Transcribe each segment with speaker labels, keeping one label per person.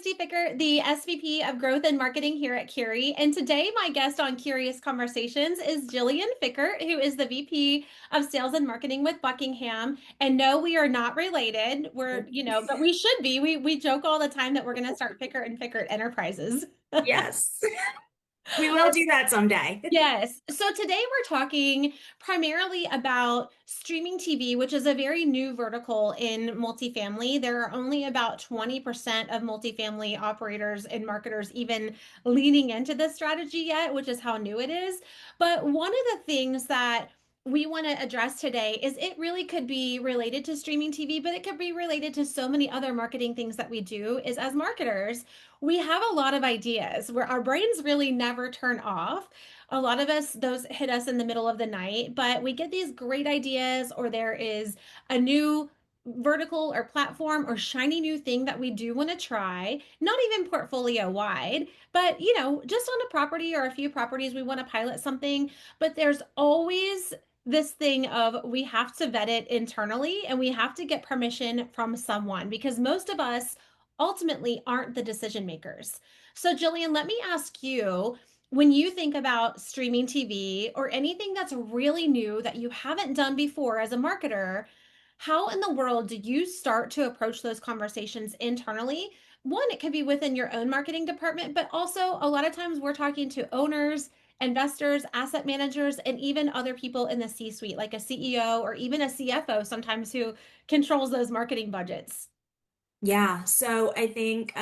Speaker 1: Kristi Fickert, the SVP of Growth and Marketing here at Kurie. And today, my guest on Kurious Conversations is Jillian Fikkert, who is the VP of Sales and Marketing with Buckingham. And no, we are not related. But we should be. We joke all the time that we're going to start Fickert and Fickert Enterprises.
Speaker 2: Yes, we will do that someday.
Speaker 1: Yes. So today we're talking primarily about streaming TV, which is a very new vertical in multifamily. There are only about 20% of multifamily operators and marketers even leaning into this strategy yet, which is how new it is. But one of the things that we want to address today is it really could be related to streaming TV, but it could be related to so many other marketing things that we do is as marketers, we have a lot of ideas where our brains really never turn off. A lot of us, those hit us in the middle of the night, but we get these great ideas, or there is a new vertical or platform or shiny new thing that we do want to try, not even portfolio wide, but just on a property or a few properties, we want to pilot something. But there's always this thing of we have to vet it internally and we have to get permission from someone because most of us ultimately aren't the decision makers. So, Jillian, let me ask you, when you think about streaming TV or anything that's really new that you haven't done before as a marketer, how in the world do you start to approach those conversations internally? One, it could be within your own marketing department, but also a lot of times we're talking to owners, investors, asset managers, and even other people in the C-suite, like a CEO or even a CFO sometimes who controls those marketing budgets.
Speaker 2: Yeah, so I think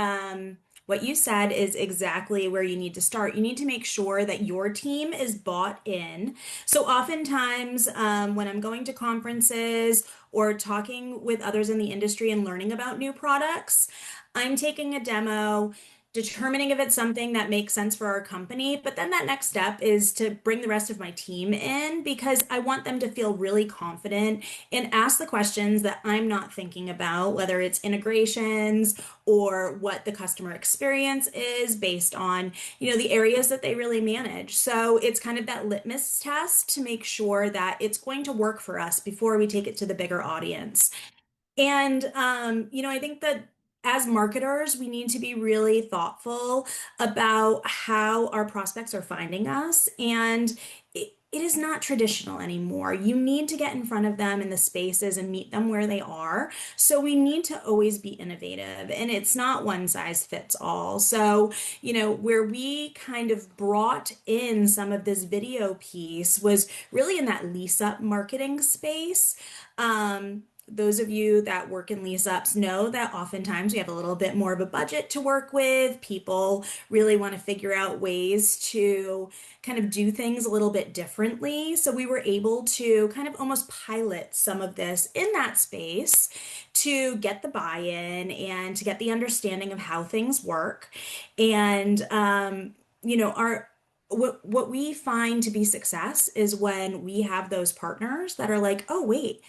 Speaker 2: what you said is exactly where you need to start. You need to make sure that your team is bought in. So oftentimes, when I'm going to conferences or talking with others in the industry and learning about new products, I'm taking a demo, determining if it's something that makes sense for our company. But then that next step is to bring the rest of my team in because I want them to feel really confident and ask the questions that I'm not thinking about, whether it's integrations or what the customer experience is based on, the areas that they really manage. So it's kind of that litmus test to make sure that it's going to work for us before we take it to the bigger audience. And, I think that as marketers, we need to be really thoughtful about how our prospects are finding us. And it is not traditional anymore. You need to get in front of them in the spaces and meet them where they are. So we need to always be innovative, and it's not one size fits all. So, where we kind of brought in some of this video piece was really in that lease up marketing space. Those of you that work in lease ups know that oftentimes we have a little bit more of a budget to work with. People really want to figure out ways to kind of do things a little bit differently. So we were able to kind of almost pilot some of this in that space to get the buy-in and to get the understanding of how things work. And, our what we find to be success is when we have those partners that are like, oh, wait,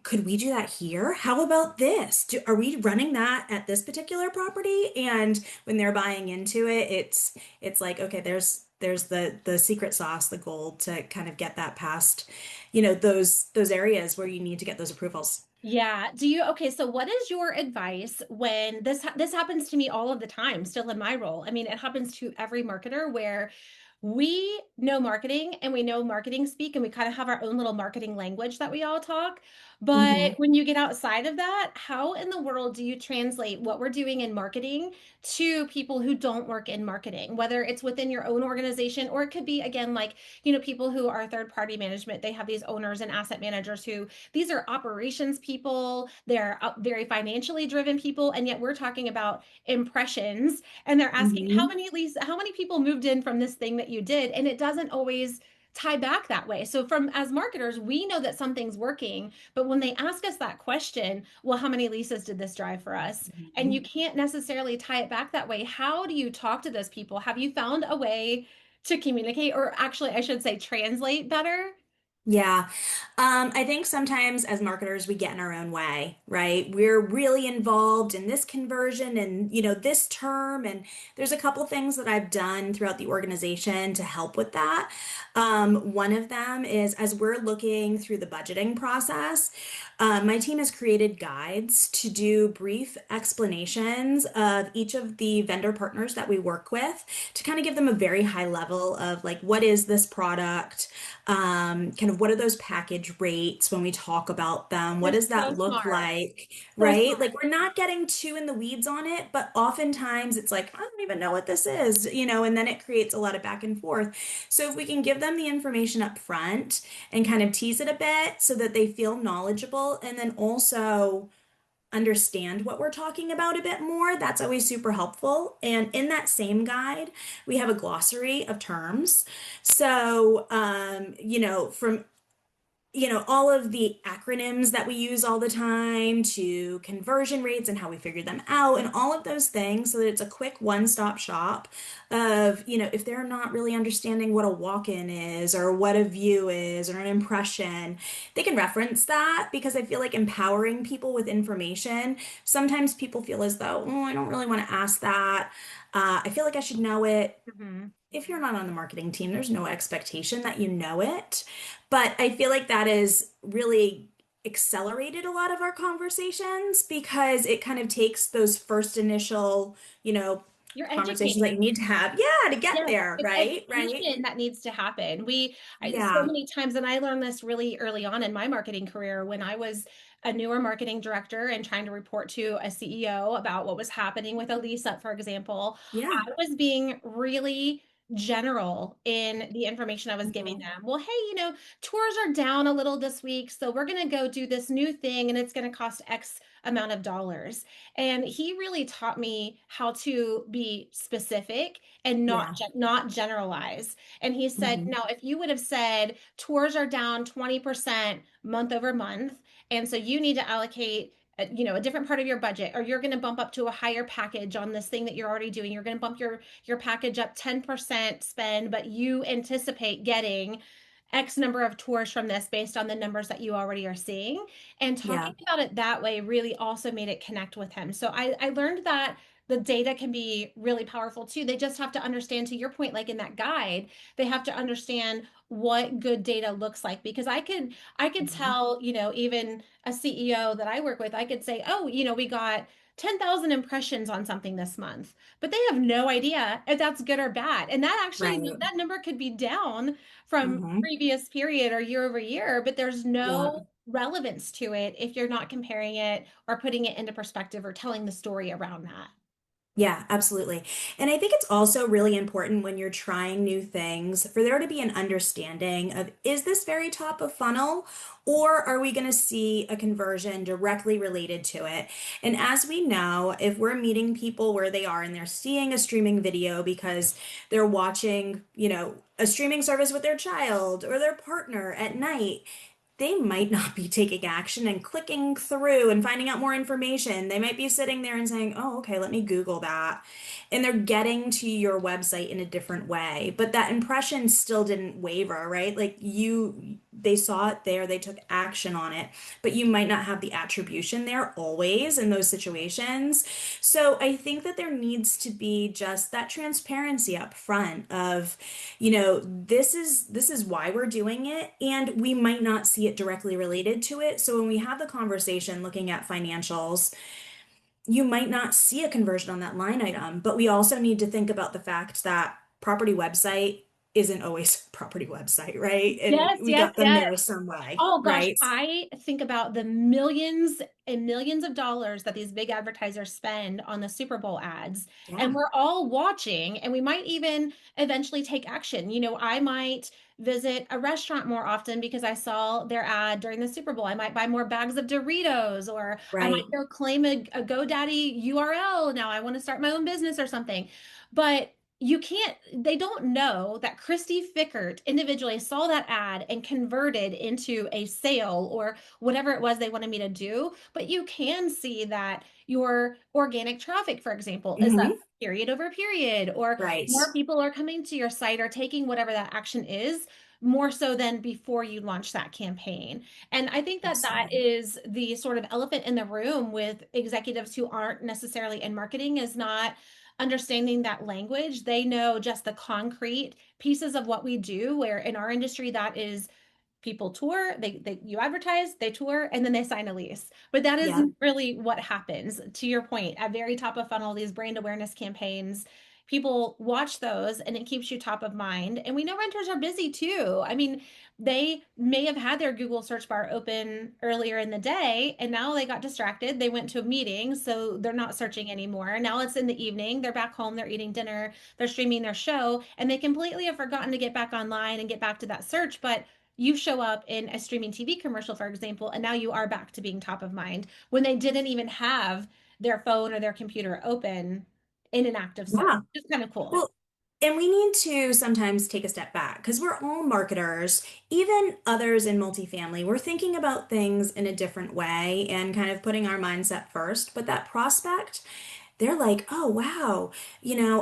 Speaker 2: could we do that here? How about this? Are we running that at this particular property? And when they're buying into it, it's like, okay, there's the secret sauce, the gold to kind of get that past, those areas where you need to get those approvals.
Speaker 1: Yeah. Okay, so what is your advice when this happens to me all of the time, still in my role? I mean, it happens to every marketer where we know marketing and we know marketing speak and we kind of have our own little marketing language that we all talk. But
Speaker 2: Mhm.
Speaker 1: when you get outside of that, how in the world do you translate what we're doing in marketing to people who don't work in marketing, whether it's within your own organization or it could be again like, people who are third party management, they have these owners and asset managers who these are operations people, they're very financially driven people, and yet we're talking about impressions and they're asking
Speaker 2: Mhm.
Speaker 1: how many people moved in from this thing that you did, and it doesn't always tie back that way. So from as marketers, we know that something's working, but when they ask us that question, well, how many leases did this drive for us? And you
Speaker 2: Mhm.
Speaker 1: can't necessarily tie it back that way. How do you talk to those people? Have you found a way to communicate, or actually I should say translate better?
Speaker 2: Yeah. I think sometimes as marketers, we get in our own way, right? We're really involved in this conversion and, this term. And there's a couple things that I've done throughout the organization to help with that. One of them is as we're looking through the budgeting process, my team has created guides to do brief explanations of each of the vendor partners that we work with to kind of give them a very high level of like, what is this product? Kind of what are those package rates when we talk about them? What
Speaker 1: You're
Speaker 2: does that
Speaker 1: so
Speaker 2: look
Speaker 1: smart.
Speaker 2: like?
Speaker 1: So
Speaker 2: Right?
Speaker 1: smart.
Speaker 2: Like we're not getting too in the weeds on it, but oftentimes it's like, I don't even know what this is, and then it creates a lot of back and forth. So if we can give them the information up front and kind of tease it a bit so that they feel knowledgeable and then also understand what we're talking about a bit more, that's always super helpful. And in that same guide, we have a glossary of terms. So, from all of the acronyms that we use all the time to conversion rates and how we figure them out and all of those things so that it's a quick one-stop shop of, if they're not really understanding what a walk-in is or what a view is or an impression, they can reference that because I feel like empowering people with information, sometimes people feel as though, oh, I don't really want to ask that. I feel like I should know it.
Speaker 1: Mhm.
Speaker 2: If you're not on the marketing team, there's no expectation that you know it. But I feel like that is really accelerated a lot of our conversations because it kind of takes those first initial,
Speaker 1: You're
Speaker 2: conversations that
Speaker 1: educating.
Speaker 2: you need to have, yeah, to get
Speaker 1: Yes,
Speaker 2: there,
Speaker 1: it's
Speaker 2: right? Right?
Speaker 1: education that needs to happen. So
Speaker 2: Yeah.
Speaker 1: many times, and I learned this really early on in my marketing career when I was a newer marketing director and trying to report to a CEO about what was happening with a lease up, for example.
Speaker 2: Yeah.
Speaker 1: I was being really general in the information I was giving
Speaker 2: Mhm.
Speaker 1: them. Well, hey, tours are down a little this week, so we're going to go do this new thing and it's going to cost X amount of dollars. And he really taught me how to be specific and
Speaker 2: Yeah.
Speaker 1: not generalize. And he said,
Speaker 2: Hmm.
Speaker 1: now if you would have said tours are down 20% month over month, and so you need to allocate a different part of your budget, or you're going to bump up to a higher package on this thing that you're already doing, you're going to bump your package up 10% spend, but you anticipate getting X number of tours from this based on the numbers that you already are seeing. And talking
Speaker 2: Yeah.
Speaker 1: about it that way really also made it connect with him. So I learned that the data can be really powerful too. They just have to understand, to your point, like in that guide, they have to understand what good data looks like. Because I could
Speaker 2: Mhm.
Speaker 1: tell, even a CEO that I work with, I could say, oh, we got 10,000 impressions on something this month, but they have no idea if that's good or bad. And that actually,
Speaker 2: Right.
Speaker 1: that number could be down from
Speaker 2: Hmm.
Speaker 1: previous period or year over year, but there's
Speaker 2: Yeah.
Speaker 1: no relevance to it if you're not comparing it or putting it into perspective or telling the story around that.
Speaker 2: Yeah, absolutely. And I think it's also really important when you're trying new things for there to be an understanding of is this very top of funnel or are we going to see a conversion directly related to it? And as we know, if we're meeting people where they are and they're seeing a streaming video because they're watching, a streaming service with their child or their partner at night, they might not be taking action and clicking through and finding out more information. They might be sitting there and saying, oh, okay, let me Google that. And they're getting to your website in a different way. But that impression still didn't waver, right? Like they saw it there, they took action on it, but you might not have the attribution there always in those situations. So I think that there needs to be just that transparency up front of, this is why we're doing it, and we might not see it directly related to it. So when we have the conversation looking at financials, you might not see a conversion on that line item, but we also need to think about the fact that property website isn't always a property website, right? And
Speaker 1: Yes,
Speaker 2: we
Speaker 1: yes,
Speaker 2: got them
Speaker 1: yes.
Speaker 2: there some way,
Speaker 1: Oh gosh,
Speaker 2: right?
Speaker 1: I think about the millions and millions of dollars that these big advertisers spend on the Super Bowl ads. And
Speaker 2: Yeah,
Speaker 1: we're all watching, and we might even eventually take action. I might visit a restaurant more often because I saw their ad during the Super Bowl. I might buy more bags of Doritos, or I might
Speaker 2: right.
Speaker 1: go claim a GoDaddy URL. Now I want to start my own business or something. But they don't know that Kristi Fickert individually saw that ad and converted into a sale or whatever it was they wanted me to do. But you can see that your organic traffic, for example, is up
Speaker 2: Hmm.
Speaker 1: period over period, or
Speaker 2: Right.
Speaker 1: more people are coming to your site or taking whatever that action is. more so than before you launch that campaign. And I think that that
Speaker 2: Absolutely.
Speaker 1: is the sort of elephant in the room with executives who aren't necessarily in marketing, is not understanding that language. They know just the concrete pieces of what we do, where in our industry that is people tour, they you advertise, they tour, and then they sign a lease. But that
Speaker 2: Yeah.
Speaker 1: isn't really what happens. To your point, at very top of funnel, these brand awareness campaigns, people watch those and it keeps you top of mind. And we know renters are busy too. I mean, they may have had their Google search bar open earlier in the day and now they got distracted. They went to a meeting, so they're not searching anymore. Now it's in the evening, they're back home, they're eating dinner, they're streaming their show, and they completely have forgotten to get back online and get back to that search. But you show up in a streaming TV commercial, for example, and now you are back to being top of mind when they didn't even have their phone or their computer open in an active search.
Speaker 2: Yeah.
Speaker 1: It's kind of cool.
Speaker 2: Well, and we need to sometimes take a step back because we're all marketers, even others in multifamily. We're thinking about things in a different way and kind of putting our mindset first. But that prospect, they're like, oh, wow,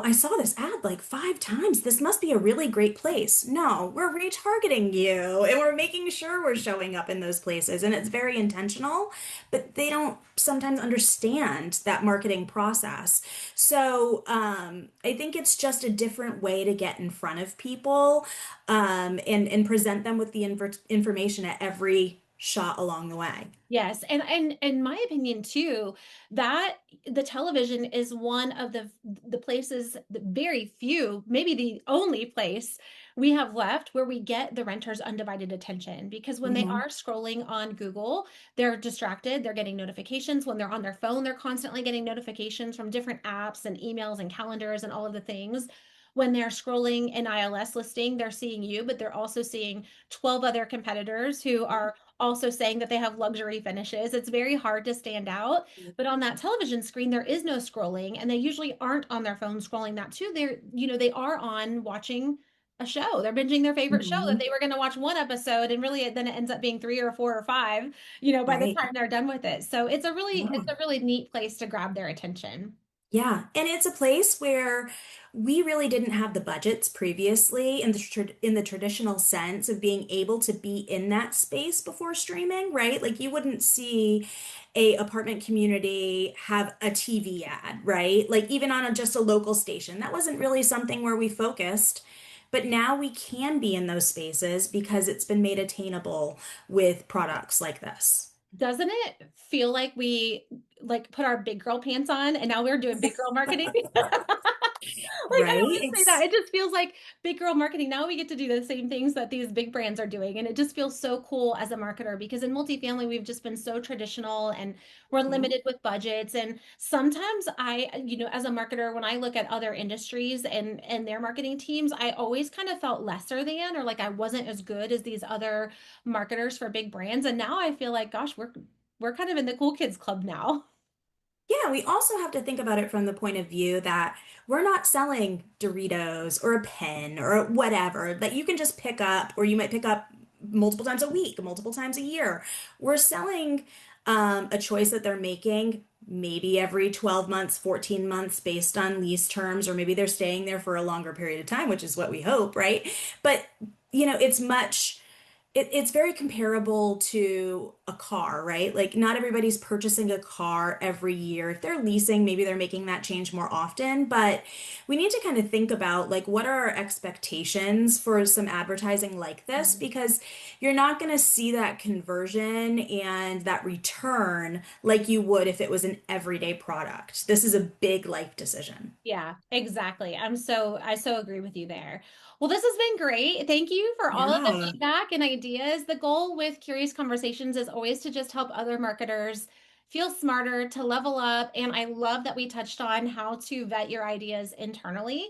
Speaker 2: I saw this ad like 5 times. This must be a really great place. No, we're retargeting you and we're making sure we're showing up in those places. And it's very intentional, but they don't sometimes understand that marketing process. So I think it's just a different way to get in front of people and present them with the information at every shot along the way.
Speaker 1: Yes, and in my opinion too, that the television is one of the places, the very few, maybe the only place we have left where we get the renters' undivided attention. Because when they
Speaker 2: Hmm.
Speaker 1: are scrolling on Google, they're distracted, they're getting notifications. When they're on their phone, they're constantly getting notifications from different apps and emails and calendars and all of the things. When they're scrolling an ILS listing, they're seeing you, but they're also seeing 12 other competitors who are also saying that they have luxury finishes. It's very hard to stand out. But on that television screen, there is no scrolling, and they usually aren't on their phone scrolling that too. They are on watching a show. They're binging their favorite show that
Speaker 2: Hmm.
Speaker 1: they were going to watch one episode, and really then it ends up being three or four or five, by the
Speaker 2: Right.
Speaker 1: time they're done with it. So
Speaker 2: Yeah.
Speaker 1: it's a really neat place to grab their attention.
Speaker 2: Yeah, and it's a place where we really didn't have the budgets previously in the traditional sense of being able to be in that space before streaming, right? Like you wouldn't see a apartment community have a TV ad, right? Like even on just a local station. That wasn't really something where we focused. But now we can be in those spaces because it's been made attainable with products like this.
Speaker 1: Doesn't it feel like we like put our big girl pants on and now we're doing big girl marketing? Like, I
Speaker 2: Right?
Speaker 1: always say that. It just feels like big girl marketing. Now we get to do the same things that these big brands are doing. And it just feels so cool as a marketer because in multifamily, we've just been so traditional and we're
Speaker 2: Yeah.
Speaker 1: limited with budgets. And sometimes as a marketer, when I look at other industries and their marketing teams, I always kind of felt lesser than, or like I wasn't as good as these other marketers for big brands. And now I feel like, gosh, we're kind of in the cool kids club now.
Speaker 2: Yeah, we also have to think about it from the point of view that we're not selling Doritos or a pen or whatever that you can just pick up, or you might pick up multiple times a week, multiple times a year. We're selling a choice that they're making maybe every 12 months, 14 months based on lease terms, or maybe they're staying there for a longer period of time, which is what we hope, right? But, it's much it's very comparable to a car, right? Like not everybody's purchasing a car every year. If they're leasing, maybe they're making that change more often, but we need to kind of think about like what are our expectations for some advertising like this because you're not going to see that conversion and that return like you would if it was an everyday product. This is a big life decision.
Speaker 1: Yeah, exactly. I so agree with you there. Well, this has been great. Thank you for all of the
Speaker 2: Yeah.
Speaker 1: feedback and ideas. The goal with Kurious Conversations is always to just help other marketers feel smarter, to level up. And I love that we touched on how to vet your ideas internally,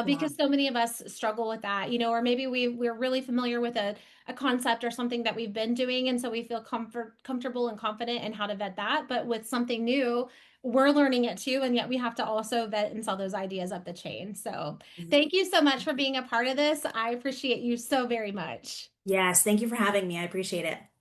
Speaker 2: Yeah.
Speaker 1: because so many of us struggle with that, or maybe we're really familiar with a concept or something that we've been doing. And so we feel comfortable and confident in how to vet that. But with something new, we're learning it too, and yet we have to also vet and sell those ideas up the chain. So thank you so much for being a part of this. I appreciate you so very much.
Speaker 2: Yes, thank you for having me. I appreciate it.